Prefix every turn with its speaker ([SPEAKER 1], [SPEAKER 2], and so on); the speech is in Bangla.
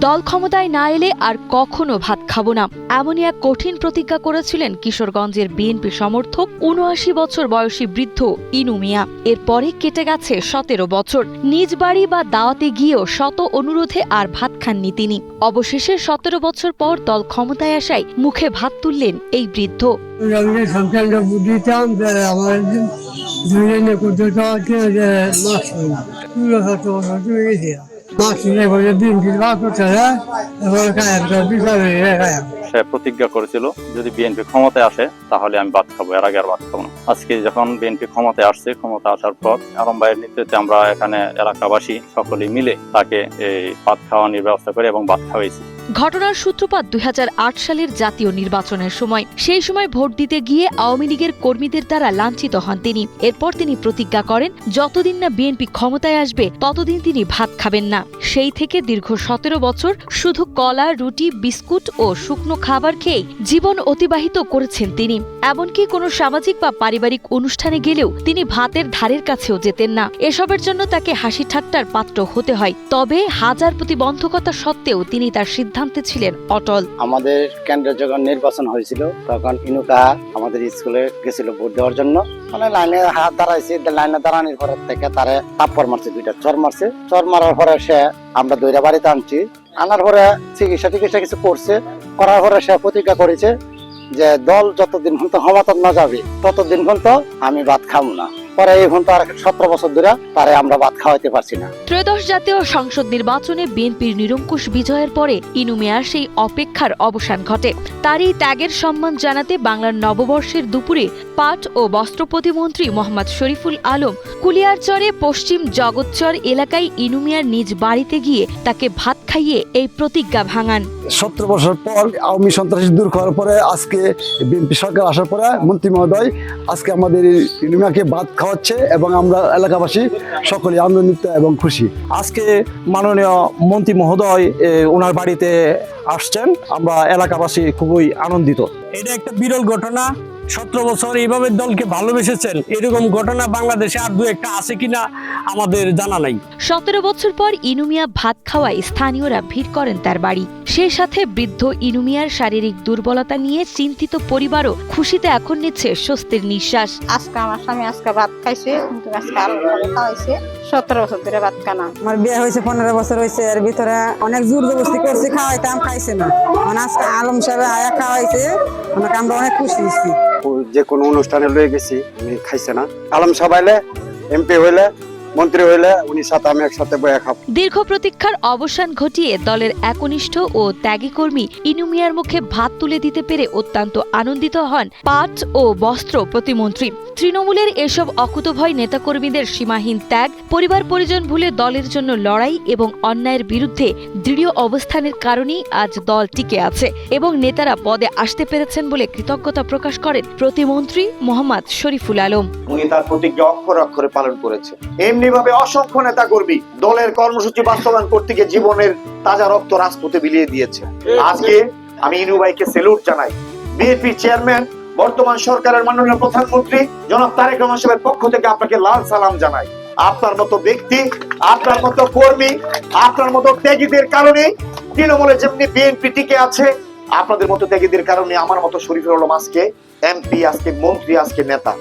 [SPEAKER 1] দল ক্ষমতায় না এলে আর কখনো ভাত খাবো না, এমনই এক কঠিন প্রতিজ্ঞা করেছিলেন কিশোরগঞ্জের বিএনপি সমর্থক ৭৯ বছর বয়সী বৃদ্ধ ইনু মিয়া। এরপরে কেটে গেছে ১৭ বছর। নিজ বাড়ি বা দাওয়াতে গিয়েও শত অনুরোধে আর ভাত খাননি তিনি। অবশেষে ১৭ বছর পর দল ক্ষমতায় আসায় মুখে ভাত তুললেন এই বৃদ্ধ।
[SPEAKER 2] সে প্রতিজ্ঞা করেছিল যদি বিএনপি ক্ষমতায় আসে তাহলে আমি ভাত খাবো, এর আগে আর ভাত খাবো না। আজকে যখন বিএনপি ক্ষমতায় আসছে, ক্ষমতা আসার পর আলম ভাইয়ের নেতৃত্বে আমরা এখানে এলাকাবাসী সকলে মিলে তাকে এই ভাত খাওয়ানোর ব্যবস্থা করে এবং ভাত খাওয়াইছি।
[SPEAKER 1] ঘটনার সূত্রপাত ২০০৮ সালের জাতীয় নির্বাচনের সময়। সেই সময় ভোট দিতে গিয়ে আওয়ামী লীগের কর্মীদের দ্বারা লাঞ্ছিত হন তিনি। এরপর তিনি প্রতিজ্ঞা করেন যতদিন না বিএনপি ক্ষমতায় আসবে ততদিন তিনি ভাত খাবেন না। সেই থেকে দীর্ঘ ১৭ বছর শুধু কলা, রুটি, বিস্কুট ও শুকনো খাবার খেয়ে জীবন অতিবাহিত করেছেন তিনি। এমনকি কোনো সামাজিক বা পারিবারিক অনুষ্ঠানে গেলেও তিনি ভাতের ধারের কাছেও যেতেন না। এসবের জন্য তাকে হাসি ঠাট্টার পাত্র হতে হয়। তবে হাজার প্রতিবন্ধকতা সত্ত্বেও তিনি তার সিদ্ধান্তে ছিলেন অটল।
[SPEAKER 3] আমাদের কেন্দ্রে যখন নির্বাচন হয়েছিল তখন ইনুকা আমাদের স্কুলে গেছিল ভোট দেওয়ার জন্য। মানে লাইনে হাত দাঁড়াইছে, লাইনে দাঁড়ানোর পর থেকে তারে থাপ্পড় মারছে, 2টা চর মারছে। চর মারার পরে সে আমরা দইরা বাড়িতে আনছি। আনার পরে চিকিৎসা কিছু করছে। করার পরে সে প্রতিজ্ঞা করেছে যে দল যতদিন পর্যন্ত ক্ষমতা না যাবে ততদিন পর্যন্ত আমি ভাত খাবো না। পরে এই পর্যন্ত আর ১৭ বছর ধরে তারে আমরা ভাত খাওয়াইতে পারছি না।
[SPEAKER 1] ত্রয়োদশ জাতীয় সংসদ নির্বাচনে বিএনপির নিরঙ্কুশ বিজয়ের পরে ইনু মিয়ার সেই অপেক্ষার অবসান ঘটে। তারই ত্যাগের সম্মান জানাতে বাংলার নববর্ষের দুপুরে পাট ও বস্ত্র প্রতিমন্ত্রী মোহাম্মদ শরীফুল আলম কুলিয়ারচরে পশ্চিম জগৎচর এলাকায় ইনু মিয়ার নিজ বাড়িতে গিয়ে তাকে ভাত খাইয়ে এই প্রতিজ্ঞা ভাঙান।
[SPEAKER 4] ১৭ বছর পর আওয়ামী সন্ত্রাসী দূর করার পরে আজকে বিএনপি সরকার আসার পরে মন্ত্রী মহোদয় আজকে আমাদের ইনু মিয়াকে ভাত খাওয়াচ্ছে এবং আমরা এলাকাবাসী সকলে আনন্দিত এবং খুশি।
[SPEAKER 5] আজকে মাননীয় মন্ত্রী মহোদয় ওনার বাড়িতে আসছেন, আমরা এলাকাবাসী খুবই আনন্দিত। এটা একটা বিরল ঘটনা। ১৭ বছর এইভাবে দলকে ভালোবেসেছেন, এরকম ঘটনা বাংলাদেশে আর দু একটা আছে কিনা আমাদের জানা নাই।
[SPEAKER 1] ১৭ বছর পর ইনু মিয়া ভাত খাওয়ায় স্থানীয়রা ভিড় করেন তার বাড়ি। সেই সাথে বৃদ্ধ ইনু মিয়ার শারীরিক দুর্বলতা নিয়ে চিন্তিত পরিবারও খুশিতে এখন নিচ্ছে স্বস্তির নিঃশ্বাস।
[SPEAKER 6] আজকে আমার স্বামী আজকে ভাত খাইছে, কিন্তু আজকে আলম খাওয়াইছে। ১৭ বছর ধরে ভাত খানা।
[SPEAKER 7] আমার বিয়ে হয়েছে ১৫ বছর হয়েছে, এর ভিতরে অনেক জোর জবরদস্তি করছি, খাওয়াইতাম, খাইছে না। মানে আজকে আলম সাহেব আয়া খাওয়াইছে, আমাকে আমরা অনেক খুশি হয়েছি।
[SPEAKER 3] যে কোনো অনুষ্ঠানে লয়ে গেছি, উনি খাইছে না। আলম সাহেব আইলে, এমপি হইলে, মন্ত্রী হইলে উনি সাথে আমি একসাথে বয়ে খাবো।
[SPEAKER 1] দীর্ঘ প্রতীক্ষার অবসান ঘটিয়ে দলের একনিষ্ঠ ও ত্যাগী কর্মী ইনু মিয়ার মুখে ভাত তুলে দিতে পেরে অত্যন্ত আনন্দিত হন পাট ও বস্ত্র প্রতিমন্ত্রী। তৃণমূলের এসব অকুতভয় নেতাকর্মীদের সীমাহীন ত্যাগ, পরিবার পরিজন ভুলে দলের জন্য লড়াই এবং অন্যায়ের বিরুদ্ধে দৃঢ় অবস্থানের কারণেই আজ দল টিকে আছে এবং নেতারা পদে আসতে পেরেছেন বলে কৃতজ্ঞতা প্রকাশ করেন প্রতিমন্ত্রী মোহাম্মদ শরীফুল আলম।
[SPEAKER 8] উনি তার প্রতিজ্ঞা অক্ষরে অক্ষরে পালন করেছে। এমনি ভাবে অসংখ্য নেতা কর্মী দলের কর্মসূচি বাস্তবায়ন করতে গিয়ে জীবনের তাজা রক্ত রাজপথে বিলিয়ে দিয়েছে। আজকে আমি ইনু ভাইকে স্যালুট জানাই। বিএনপি চেয়ারম্যান, বর্তমান সরকারের মাননীয় প্রধানমন্ত্রী জনাব তারেক রহমান সাহেবের পক্ষ থেকে আপনাকে লাল সালাম জানাই। আপনার মতো ব্যক্তি, আপনার মতো কর্মী, আপনার মতো ত্যাগীদের কারণে তৃণমূলে যেমনি বিএনপি টিকে আছে, আপনাদের মতো ত্যাগীদের কারণে আমার মতো শরীফুল আলম আজকে এমপি, আজকে মন্ত্রী, আজকে নেতা।